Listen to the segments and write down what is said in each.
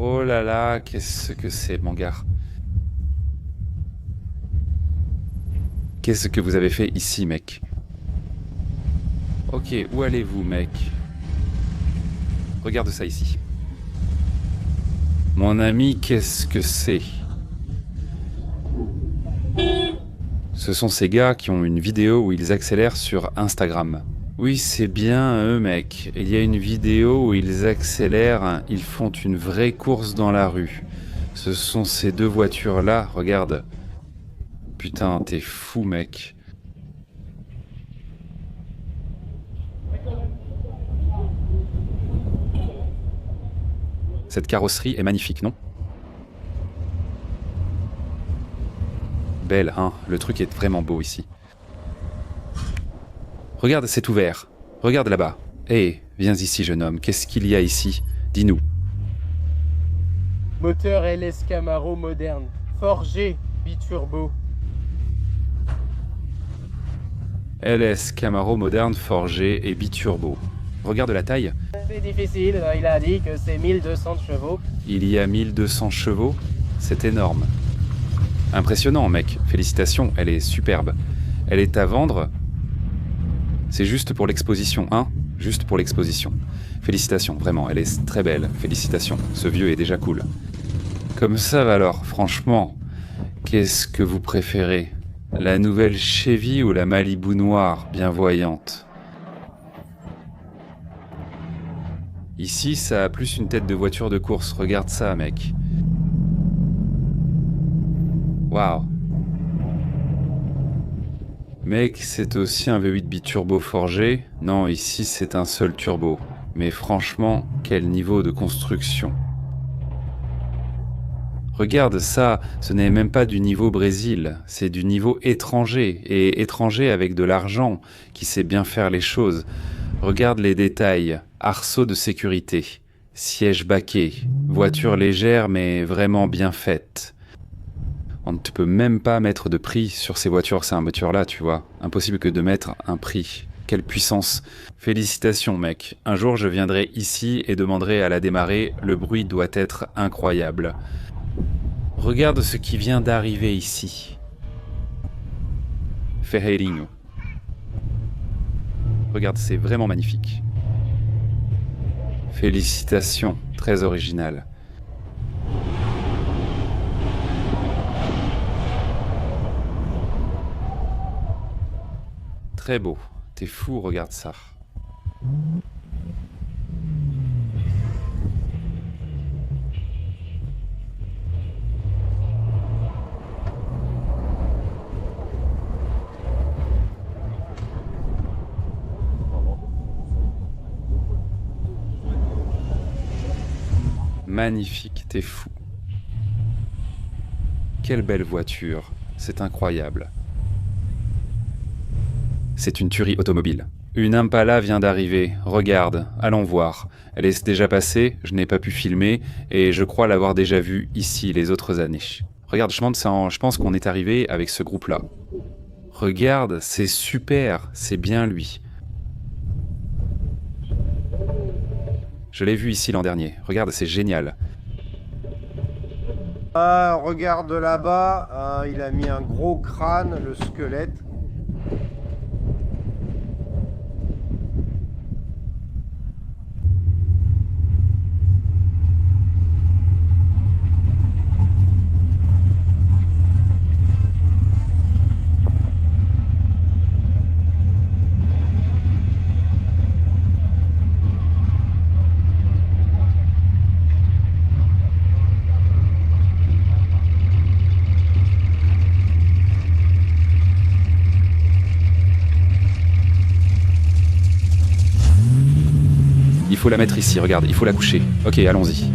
Oh là là, qu'est-ce que c'est, mon gars? Qu'est-ce que vous avez fait ici, mec? Ok, où allez-vous, mec? Regarde ça ici. Mon ami, qu'est-ce que c'est? Ce sont ces gars qui ont une vidéo où ils accélèrent sur Instagram. Oui, c'est bien eux, mec. Il y a une vidéo où ils accélèrent, ils font une vraie course dans la rue. Ce sont ces deux voitures-là, regarde. Putain, t'es fou, mec. Cette carrosserie est magnifique, non? Belle, hein? Le truc est vraiment beau ici. Regarde, c'est ouvert. Regarde là-bas. Hé, viens ici, jeune homme. Qu'est-ce qu'il y a ici? Dis-nous. Moteur LS Camaro moderne, forgé, biturbo. LS Camaro moderne forgé et biturbo. Regarde la taille. C'est difficile, il a dit que c'est 1200 chevaux. Il y a 1200 chevaux. C'est énorme. Impressionnant, mec. Félicitations, elle est superbe. Elle est à vendre. C'est juste pour l'exposition, hein? Juste pour l'exposition. Félicitations, vraiment, elle est très belle. Félicitations, ce vieux est déjà cool. Comme ça, alors, franchement, qu'est-ce que vous préférez? La nouvelle Chevy ou la Malibu noire, bien voyante? Ici, ça a plus une tête de voiture de course. Regarde ça, mec. Waouh. Mec, c'est aussi un V8 biturbo forgé. Non, ici, c'est un seul turbo. Mais franchement, quel niveau de construction. Regarde ça, ce n'est même pas du niveau Brésil, c'est du niveau étranger, et étranger avec de l'argent, qui sait bien faire les choses. Regarde les détails, arceaux de sécurité, siège baquet, voiture légère mais vraiment bien faite. On ne peut même pas mettre de prix sur ces voitures, c'est un voiture-là, tu vois. Impossible que de mettre un prix. Quelle puissance. Félicitations, mec. Un jour, je viendrai ici et demanderai à la démarrer, le bruit doit être incroyable. Regarde ce qui vient d'arriver ici. Ferreirinho. Regarde, c'est vraiment magnifique. Félicitations, très original. Très beau. T'es fou, regarde ça. Magnifique, t'es fou. Quelle belle voiture, c'est incroyable. C'est une tuerie automobile. Une Impala vient d'arriver, regarde, allons voir. Elle est déjà passée, je n'ai pas pu filmer, et je crois l'avoir déjà vue ici les autres années. Regarde, je pense qu'on est arrivé avec ce groupe-là. Regarde, c'est super, c'est bien lui. Je l'ai vu ici l'an dernier, regarde, c'est génial. Ah, regarde là-bas, il a mis un gros crâne, le squelette. Il faut la mettre ici, regarde, il faut la coucher. Ok, allons-y.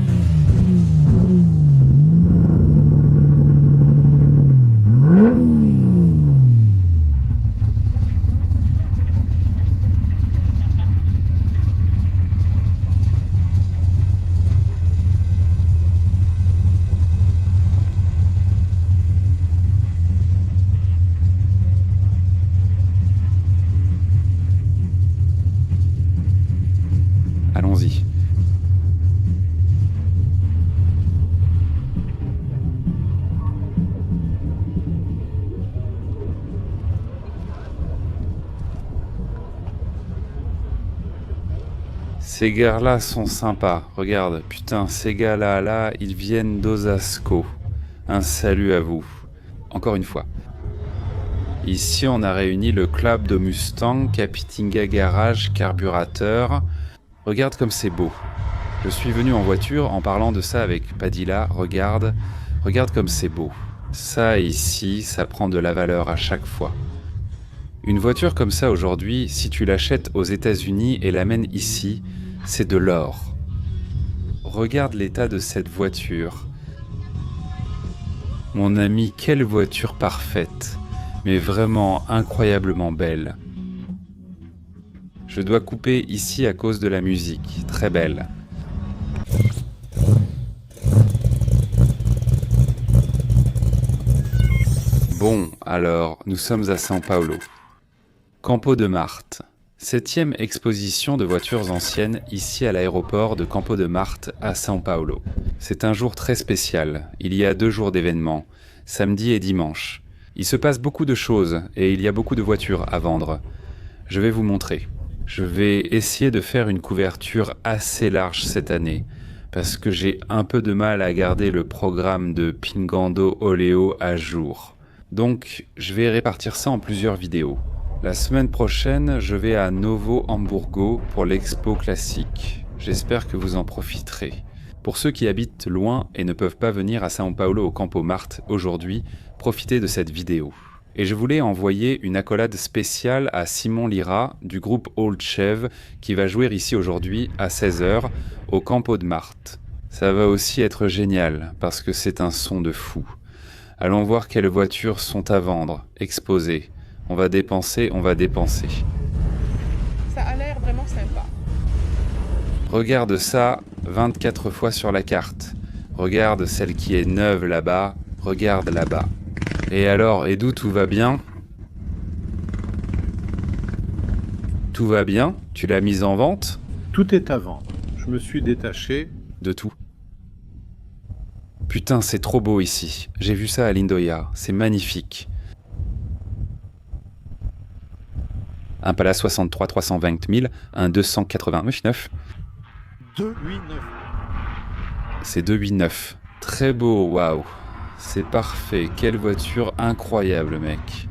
Allons-y. Ces gars-là sont sympas. Regarde, putain, ces gars-là, ils viennent d'Osasco. Un salut à vous. Encore une fois. Ici, on a réuni le club de Mustang, Capitinga Garage, Carburateur. Regarde comme c'est beau. Je suis venu en voiture en parlant de ça avec Padilla. Regarde comme c'est beau. Ça ici, ça prend de la valeur à chaque fois. Une voiture comme ça aujourd'hui, si tu l'achètes aux États-Unis et l'amènes ici, c'est de l'or. Regarde l'état de cette voiture. Mon ami, quelle voiture parfaite, mais vraiment incroyablement belle. Je dois couper ici à cause de la musique, très belle. Bon, alors, nous sommes à São Paulo. Campo de Marte. 7e exposition de voitures anciennes ici à l'aéroport de Campo de Marte à São Paulo. C'est un jour très spécial. Il y a 2 jours d'événements, samedi et dimanche. Il se passe beaucoup de choses et il y a beaucoup de voitures à vendre. Je vais vous montrer. Je vais essayer de faire une couverture assez large cette année parce que j'ai un peu de mal à garder le programme de Pingando Oleo à jour. Donc, je vais répartir ça en plusieurs vidéos. La semaine prochaine, je vais à Novo Hamburgo pour l'expo classique. J'espère que vous en profiterez. Pour ceux qui habitent loin et ne peuvent pas venir à São Paulo au Campo Marte aujourd'hui, profitez de cette vidéo. Et je voulais envoyer une accolade spéciale à Simon Lira du groupe Old Chev qui va jouer ici aujourd'hui à 16h au Campo de Marte. Ça va aussi être génial parce que c'est un son de fou. Allons voir quelles voitures sont à vendre, exposées. On va dépenser. Ça a l'air vraiment sympa. Regarde ça 24 fois sur la carte. Regarde celle qui est neuve là-bas. Regarde là-bas. Et alors, Edu, tout va bien? Tout va bien? Tu l'as mise en vente? Tout est à vendre. Je me suis détaché. De tout. Putain, c'est trop beau ici. J'ai vu ça à Lindoya. C'est magnifique. Un Pala 63 320 000, un 289. 289. C'est 289. Très beau, waouh. C'est parfait. Quelle voiture incroyable, mec.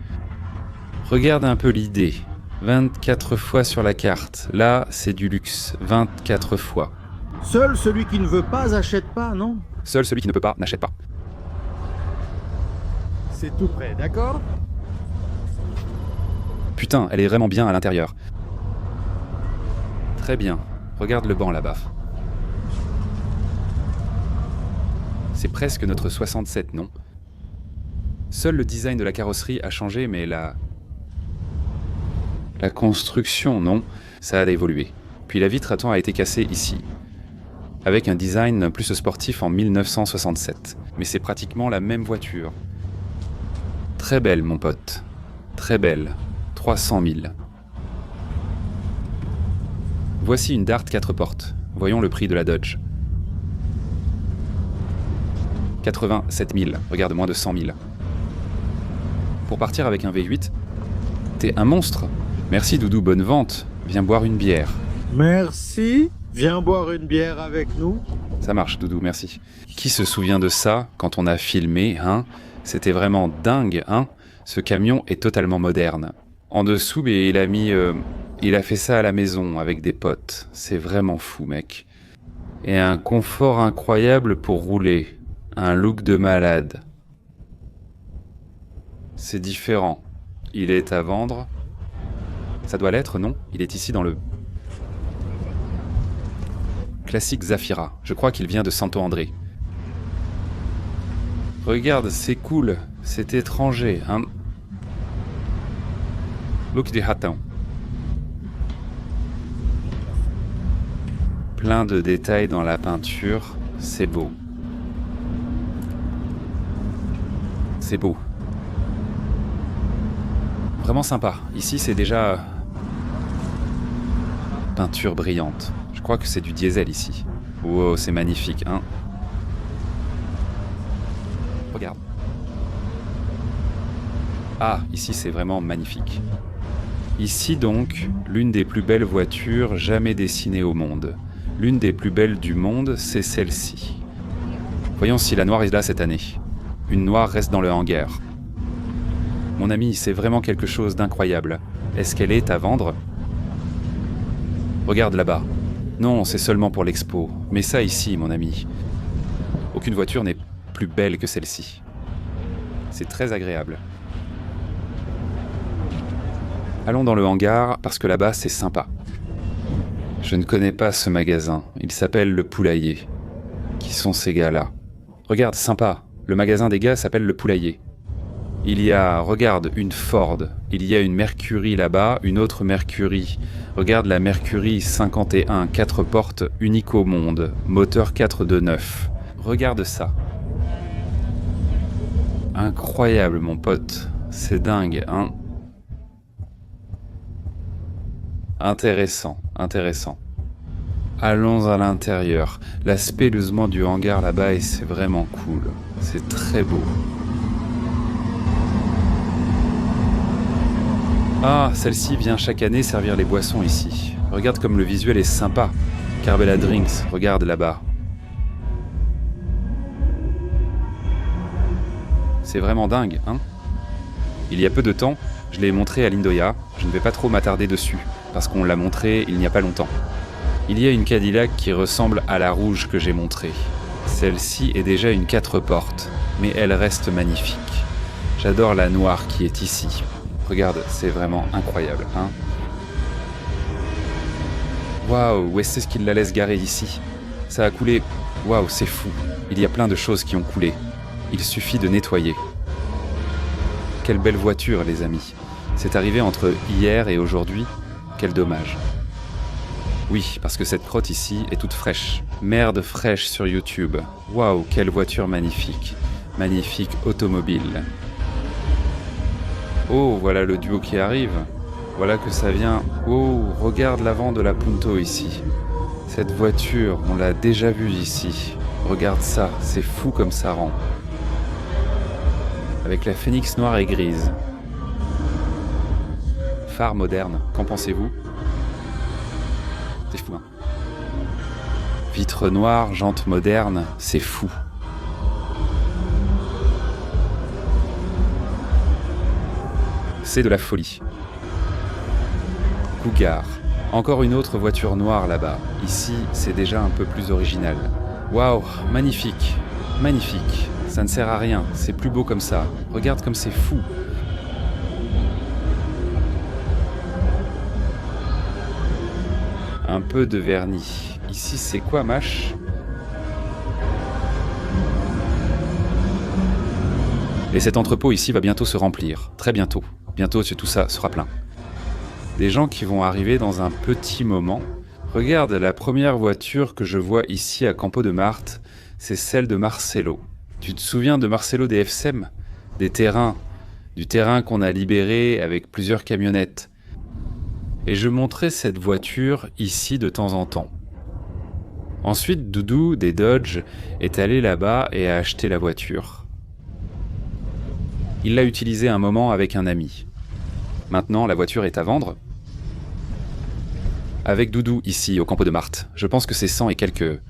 Regarde un peu l'idée. 24 fois sur la carte. Là, c'est du luxe. 24 fois. Seul celui qui ne veut pas achète pas, non? Seul celui qui ne peut pas n'achète pas. C'est tout prêt, d'accord? Putain, elle est vraiment bien à l'intérieur. Très bien. Regarde le banc là-bas. C'est presque notre 67, non? Seul le design de la carrosserie a changé, mais la construction, non? Ça a évolué. Puis la vitre à temps a été cassée ici. Avec un design plus sportif en 1967. Mais c'est pratiquement la même voiture. Très belle, mon pote. Très belle. 300 000. Voici une Dart 4 portes. Voyons le prix de la Dodge. 87 000. Regarde, moins de 100 000. Pour partir avec un V8, t'es un monstre. Merci Doudou, bonne vente. Viens boire une bière. Merci. Viens boire une bière avec nous. Ça marche, Doudou, merci. Qui se souvient de ça quand on a filmé, hein? C'était vraiment dingue, hein? Ce camion est totalement moderne. En dessous, mais il a fait ça à la maison avec des potes. C'est vraiment fou, mec. Et un confort incroyable pour rouler. Un look de malade. C'est différent. Il est à vendre. Ça doit l'être, non? Il est ici dans le classique Zafira. Je crois qu'il vient de Santo André. Regarde, c'est cool. C'est étranger, hein? Look de ratão. Plein de détails dans la peinture. C'est beau. C'est beau. Vraiment sympa. Ici, c'est déjà peinture brillante. Je crois que c'est du diesel ici. Wow, c'est magnifique, hein? Regarde. Ah, ici, c'est vraiment magnifique. Ici donc, l'une des plus belles voitures jamais dessinées au monde. L'une des plus belles du monde, c'est celle-ci. Voyons si la noire est là cette année. Une noire reste dans le hangar. Mon ami, c'est vraiment quelque chose d'incroyable. Est-ce qu'elle est à vendre? Regarde là-bas. Non, c'est seulement pour l'expo. Mais ça ici, mon ami. Aucune voiture n'est plus belle que celle-ci. C'est très agréable. Allons dans le hangar, parce que là-bas, c'est sympa. Je ne connais pas ce magasin. Il s'appelle Le Poulailler. Qui sont ces gars-là? Regarde, sympa. Le magasin des gars s'appelle Le Poulailler. Il y a, regarde, une Ford. Il y a une Mercury là-bas, une autre Mercury. Regarde la Mercury 51, 4 portes, unique au monde. Moteur 429. Regarde ça. Incroyable, mon pote. C'est dingue, hein? Intéressant, intéressant. Allons à l'intérieur. L'aspectlusement du hangar là-bas, et c'est vraiment cool. C'est très beau. Ah, celle-ci vient chaque année servir les boissons ici. Regarde comme le visuel est sympa. Carbella Drinks, regarde là-bas. C'est vraiment dingue, hein? Il y a peu de temps, je l'ai montré à Lindoya. Je ne vais pas trop m'attarder dessus, parce qu'on l'a montré il n'y a pas longtemps. Il y a une Cadillac qui ressemble à la rouge que j'ai montrée. Celle-ci est déjà une 4 portes, mais elle reste magnifique. J'adore la noire qui est ici. Regarde, c'est vraiment incroyable, hein? Waouh, où est-ce qu'il la laisse garer ici? Ça a coulé. Waouh, c'est fou. Il y a plein de choses qui ont coulé. Il suffit de nettoyer. Quelle belle voiture, les amis. C'est arrivé entre hier et aujourd'hui. Quel dommage. Oui, parce que cette crotte ici est toute fraîche. Merde fraîche sur YouTube. Waouh, quelle voiture magnifique. Magnifique automobile. Oh, voilà le duo qui arrive. Voilà que ça vient. Oh, regarde l'avant de la Punto ici. Cette voiture, on l'a déjà vue ici. Regarde ça, c'est fou comme ça rend. Avec la Phoenix noire et grise. Phare moderne, qu'en pensez-vous? C'est fou, hein? Vitre noire, jante moderne, c'est fou. C'est de la folie. Cougar. Encore une autre voiture noire là-bas. Ici, c'est déjà un peu plus original. Waouh, magnifique. Magnifique. Ça ne sert à rien, c'est plus beau comme ça. Regarde comme c'est fou. Un peu de vernis. Ici, c'est quoi, Mash? Et cet entrepôt ici va bientôt se remplir. Très bientôt. Bientôt, tout ça sera plein. Des gens qui vont arriver dans un petit moment. Regarde, la première voiture que je vois ici à Campo de Marte, c'est celle de Marcelo. Tu te souviens de Marcelo des FSEM? Des terrains. Du terrain qu'on a libéré avec plusieurs camionnettes. Et je montrais cette voiture ici de temps en temps. Ensuite, Doudou, des Dodge, est allé là-bas et a acheté la voiture. Il l'a utilisée un moment avec un ami. Maintenant, la voiture est à vendre. Avec Doudou, ici, au Campo de Marte, je pense que c'est 100 et quelques...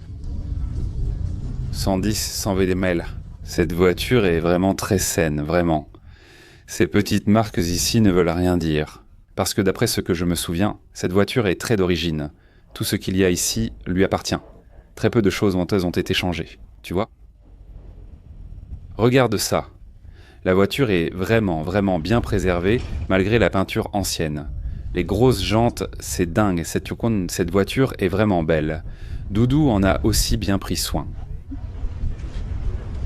110, 100 VDML. Cette voiture est vraiment très saine, vraiment. Ces petites marques ici ne veulent rien dire. Parce que d'après ce que je me souviens, cette voiture est très d'origine. Tout ce qu'il y a ici lui appartient. Très peu de choses honteuses ont été changées, tu vois? Regarde ça. La voiture est vraiment, vraiment bien préservée, malgré la peinture ancienne. Les grosses jantes, c'est dingue, cette voiture est vraiment belle. Doudou en a aussi bien pris soin.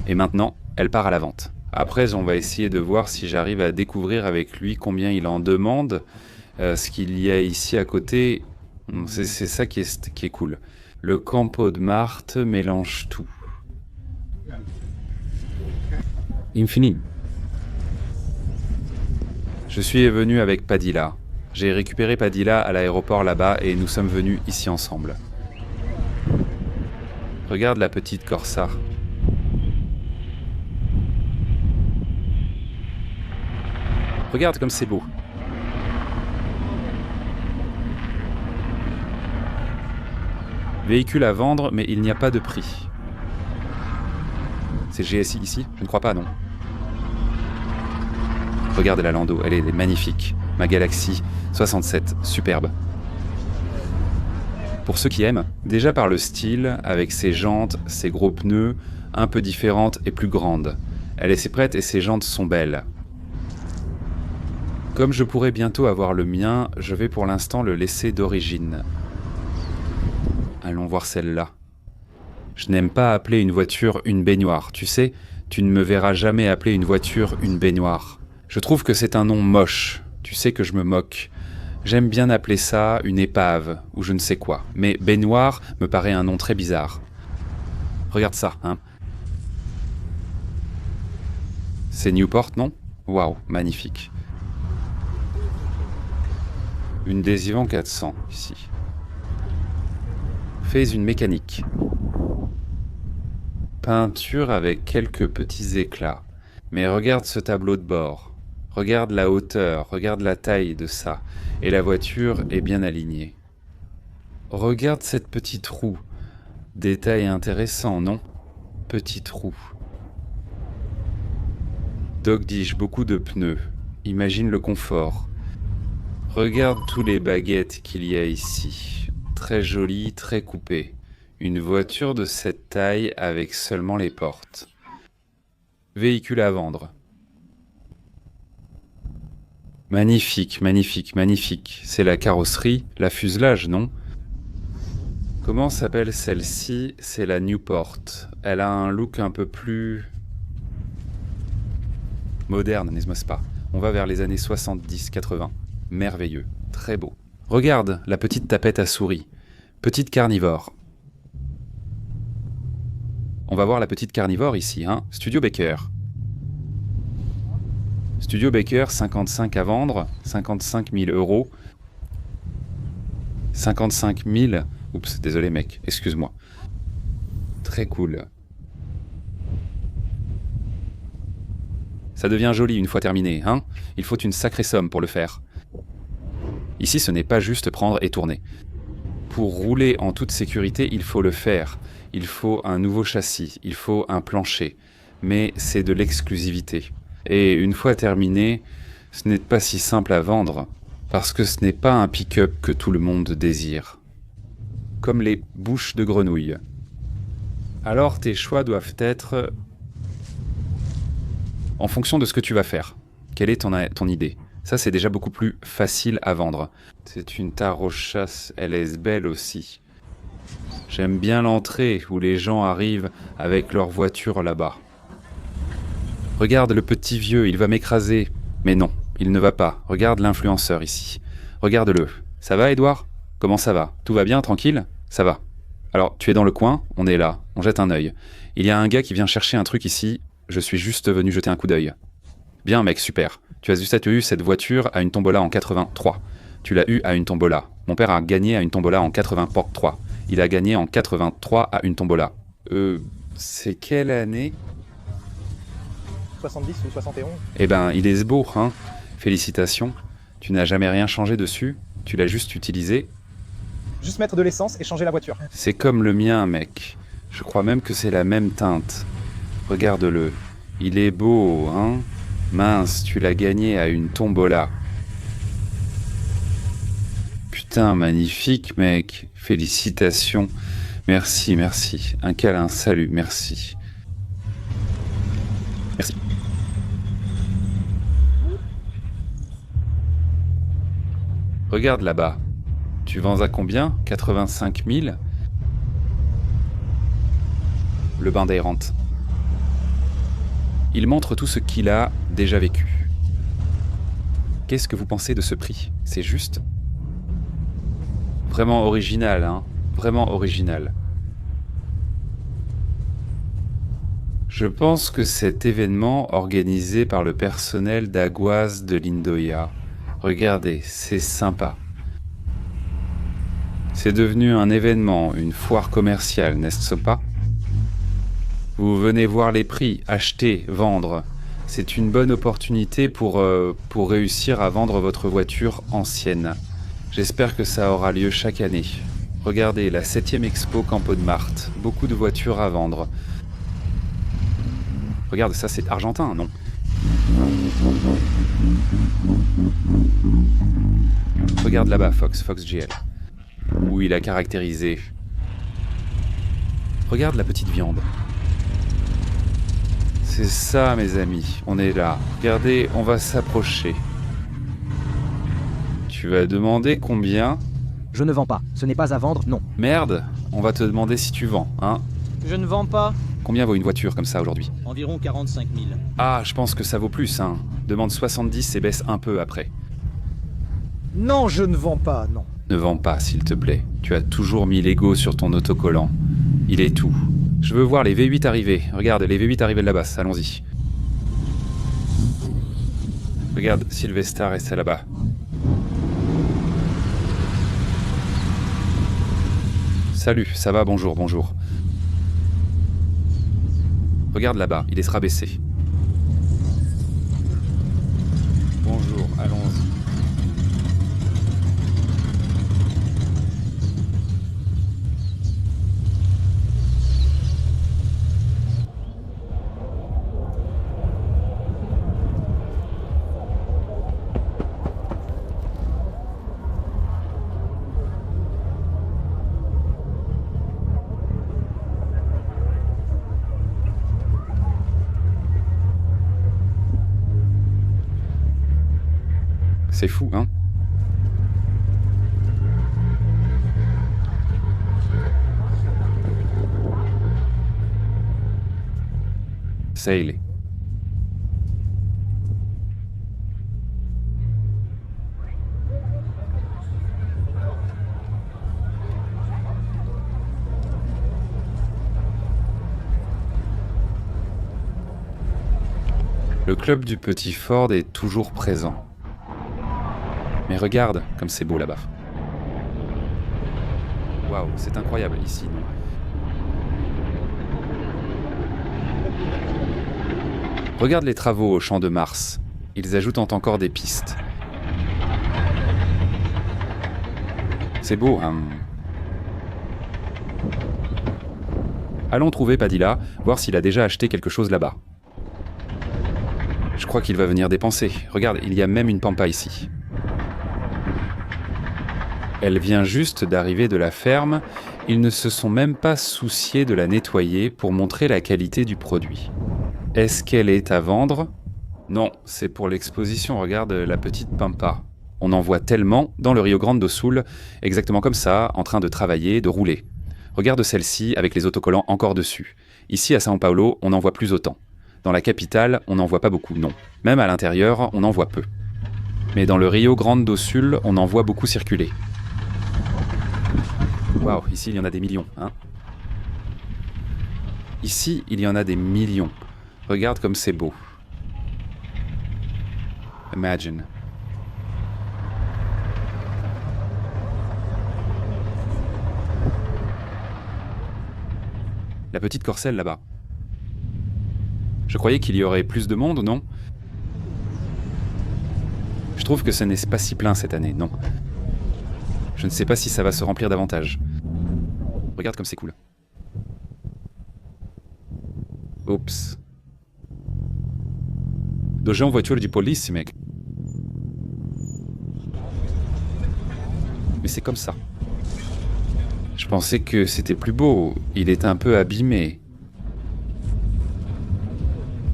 Et maintenant, elle part à la vente. Après, on va essayer de voir si j'arrive à découvrir avec lui combien il en demande. Ce qu'il y a ici à côté, c'est ça qui est cool. Le Campo de Marte mélange tout. Infini. Je suis venu avec Padilla. J'ai récupéré Padilla à l'aéroport là-bas et nous sommes venus ici ensemble. Regarde la petite Corsa. Regarde comme c'est beau. Véhicule à vendre, mais il n'y a pas de prix. C'est GSI ici? Je ne crois pas, non. Regarde la Lando, elle est magnifique. Ma Galaxy 67, superbe. Pour ceux qui aiment, déjà par le style, avec ses jantes, ses gros pneus, un peu différentes et plus grandes. Elle est prête et ses jantes sont belles. Comme je pourrais bientôt avoir le mien, je vais pour l'instant le laisser d'origine. Allons voir celle-là. Je n'aime pas appeler une voiture une baignoire, tu sais, tu ne me verras jamais appeler une voiture une baignoire. Je trouve que c'est un nom moche, tu sais que je me moque. J'aime bien appeler ça une épave, ou je ne sais quoi, mais baignoire me paraît un nom très bizarre. Regarde ça, hein. C'est Newport, non? Waouh, magnifique. Une Desivan 400, ici. Fais une mécanique. Peinture avec quelques petits éclats. Mais regarde ce tableau de bord. Regarde la hauteur, regarde la taille de ça. Et la voiture est bien alignée. Regarde cette petite roue. Détail intéressant, non? Petite roue. Doc Dish, beaucoup de pneus. Imagine le confort. Regarde tous les baguettes qu'il y a ici. Très joli, très coupé. Une voiture de cette taille avec seulement les portes. Véhicule à vendre. Magnifique, magnifique, magnifique. C'est la carrosserie, la fuselage, non? Comment s'appelle celle-ci? C'est la Newport. Elle a un look un peu plus... moderne, n'est-ce pas? On va vers les années 70-80. Merveilleux, très beau. Regarde la petite tapette à souris. Petite carnivore. On va voir la petite carnivore ici, hein. Studio Baker. Studio Baker, 55 à vendre, 55 000 euros. 55 000... Oups, désolé mec, excuse-moi. Très cool. Ça devient joli une fois terminé, hein? Il faut une sacrée somme pour le faire. Ici, ce n'est pas juste prendre et tourner. Pour rouler en toute sécurité, il faut le faire. Il faut un nouveau châssis, il faut un plancher. Mais c'est de l'exclusivité. Et une fois terminé, ce n'est pas si simple à vendre, parce que ce n'est pas un pick-up que tout le monde désire. Comme les bouches de grenouille. Alors tes choix doivent être en fonction de ce que tu vas faire. Quelle est ton idée? Ça, c'est déjà beaucoup plus facile à vendre. C'est une Tarochasse, elle est belle aussi. J'aime bien l'entrée où les gens arrivent avec leur voiture là-bas. Regarde le petit vieux, il va m'écraser. Mais non, il ne va pas. Regarde l'influenceur ici. Regarde-le. Ça va, Edouard? Comment ça va? Tout va bien, tranquille? Ça va. Alors, tu es dans le coin, on est là, on jette un œil. Il y a un gars qui vient chercher un truc ici, je suis juste venu jeter un coup d'œil. Bien mec, super. Tu as eu cette voiture à une tombola en 83. Tu l'as eu à une tombola. Mon père a gagné à une tombola en 83. Il a gagné en 83 à une tombola. C'est quelle année? 70 ou 71. Eh ben, il est beau, hein. Félicitations. Tu n'as jamais rien changé dessus. Tu l'as juste utilisé. Juste mettre de l'essence et changer la voiture. C'est comme le mien, mec. Je crois même que c'est la même teinte. Regarde-le. Il est beau, hein. Mince, tu l'as gagné à une tombola. Putain, magnifique, mec. Félicitations. Merci, merci. Un câlin, salut, merci. Merci. Regarde là-bas. Tu vends à combien? 85 000? Le bain d'aérante. Il montre tout ce qu'il a déjà vécu. Qu'est-ce que vous pensez de ce prix? C'est juste? Vraiment original, hein? Vraiment original. Je pense que cet événement organisé par le personnel d'Aguas de Lindoya, regardez, c'est sympa. C'est devenu un événement, une foire commerciale, n'est-ce pas? Vous venez voir les prix, acheter, vendre. C'est une bonne opportunité pour réussir à vendre votre voiture ancienne. J'espère que ça aura lieu chaque année. Regardez, la 7e expo Campo de Marte. Beaucoup de voitures à vendre. Regarde, ça c'est argentin, non? Regarde là-bas, Fox GL. Où il a caractérisé. Regarde la petite viande. C'est ça, mes amis. On est là. Regardez, on va s'approcher. Tu vas demander combien? Je ne vends pas. Ce n'est pas à vendre, non. Merde, on va te demander si tu vends, hein? Je ne vends pas. Combien vaut une voiture comme ça aujourd'hui? Environ 45 000. Ah, je pense que ça vaut plus, hein. Demande 70 et baisse un peu après. Non, je ne vends pas, non. Ne vends pas, s'il te plaît. Tu as toujours mis l'ego sur ton autocollant. Il est tout. Je veux voir les V8 arriver. Regarde, les V8 arrivent là-bas, allons-y. Regarde, Sylvester et c'est là-bas. Salut, ça va, bonjour. Regarde là-bas, il est rabaissé. Bonjour, allons-y. C'est fou, hein? Ça il est. Le club du Petit Ford est toujours présent. Mais regarde comme c'est beau là-bas. Waouh, c'est incroyable ici, non? Regarde les travaux au Champ de Mars. Ils ajoutent encore des pistes. C'est beau, hein? Allons trouver Padilla, voir s'il a déjà acheté quelque chose là-bas. Je crois qu'il va venir dépenser. Regarde, il y a même une pampa ici. Elle vient juste d'arriver de la ferme. Ils ne se sont même pas souciés de la nettoyer pour montrer la qualité du produit. Est-ce qu'elle est à vendre? Non, c'est pour l'exposition. Regarde la petite pampa. On en voit tellement dans le Rio Grande do Sul, exactement comme ça, en train de travailler, de rouler. Regarde celle-ci avec les autocollants encore dessus. Ici à São Paulo, on n'en voit plus autant. Dans la capitale, on n'en voit pas beaucoup, non. Même à l'intérieur, on en voit peu. Mais dans le Rio Grande do Sul, on en voit beaucoup circuler. Waouh, ici il y en a des millions, hein. Ici, il y en a des millions. Regarde comme c'est beau. Imagine. La petite Corcelle là-bas. Je croyais qu'il y aurait plus de monde, non? Je trouve que ce n'est pas si plein cette année, non. Je ne sais pas si ça va se remplir davantage. Regarde comme c'est cool. Oups. Dojão voiture de police, mec. Mais c'est comme ça. Je pensais que c'était plus beau. Il est un peu abîmé.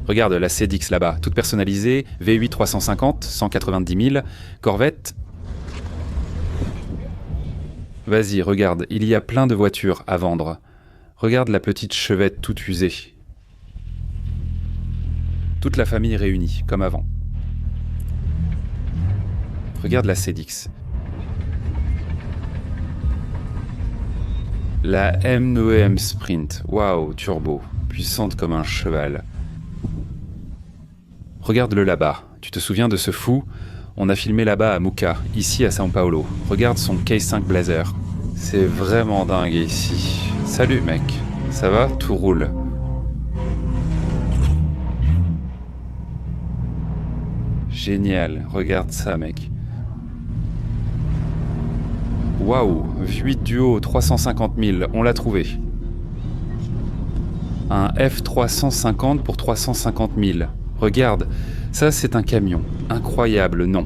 Regarde la CDX là-bas, toute personnalisée, V8 350, 190 000, Corvette. Vas-y, regarde, il y a plein de voitures à vendre. Regarde la petite Chevette toute usée. Toute la famille réunie, comme avant. Regarde la CDX. La M2M Sprint, waouh, turbo, puissante comme un cheval. Regarde-le là-bas, tu te souviens de ce fou? On a filmé là-bas à Muca, ici à São Paulo. Regarde son K5 Blazer. C'est vraiment dingue ici. Salut mec, ça va? Tout roule. Génial, regarde ça mec. Waouh, 8 du haut, 350 000, on l'a trouvé. Un F350 pour 350 000. Regarde, ça c'est un camion. Incroyable, non.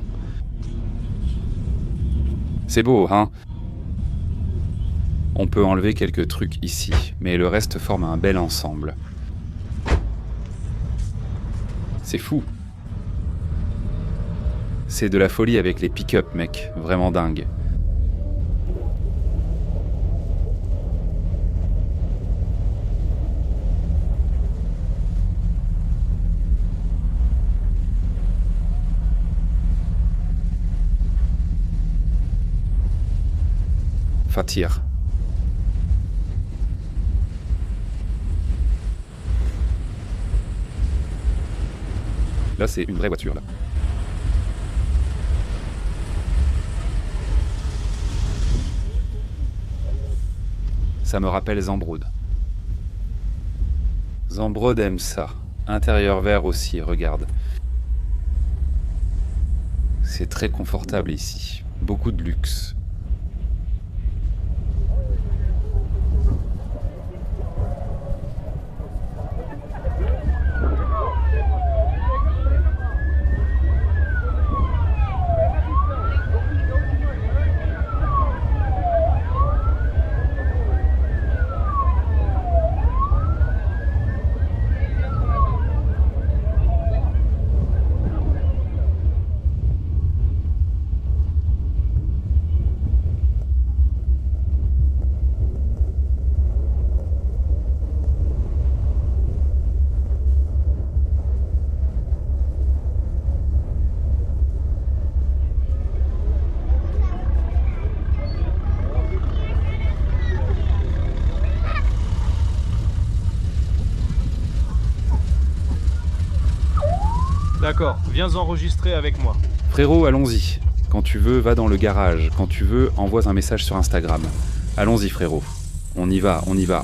C'est beau, hein? On peut enlever quelques trucs ici, mais le reste forme un bel ensemble. C'est fou. C'est de la folie avec les pick-up, mec. Vraiment dingue. Fatir. Là, c'est une vraie voiture, là. Ça me rappelle Zambrod. Zambrod aime ça. Intérieur vert aussi, regarde. C'est très confortable ici. Beaucoup de luxe. D'accord, viens enregistrer avec moi. Frérot, allons-y. Quand tu veux, va dans le garage. Quand tu veux, envoie un message sur Instagram. Allons-y, frérot. On y va, on y va.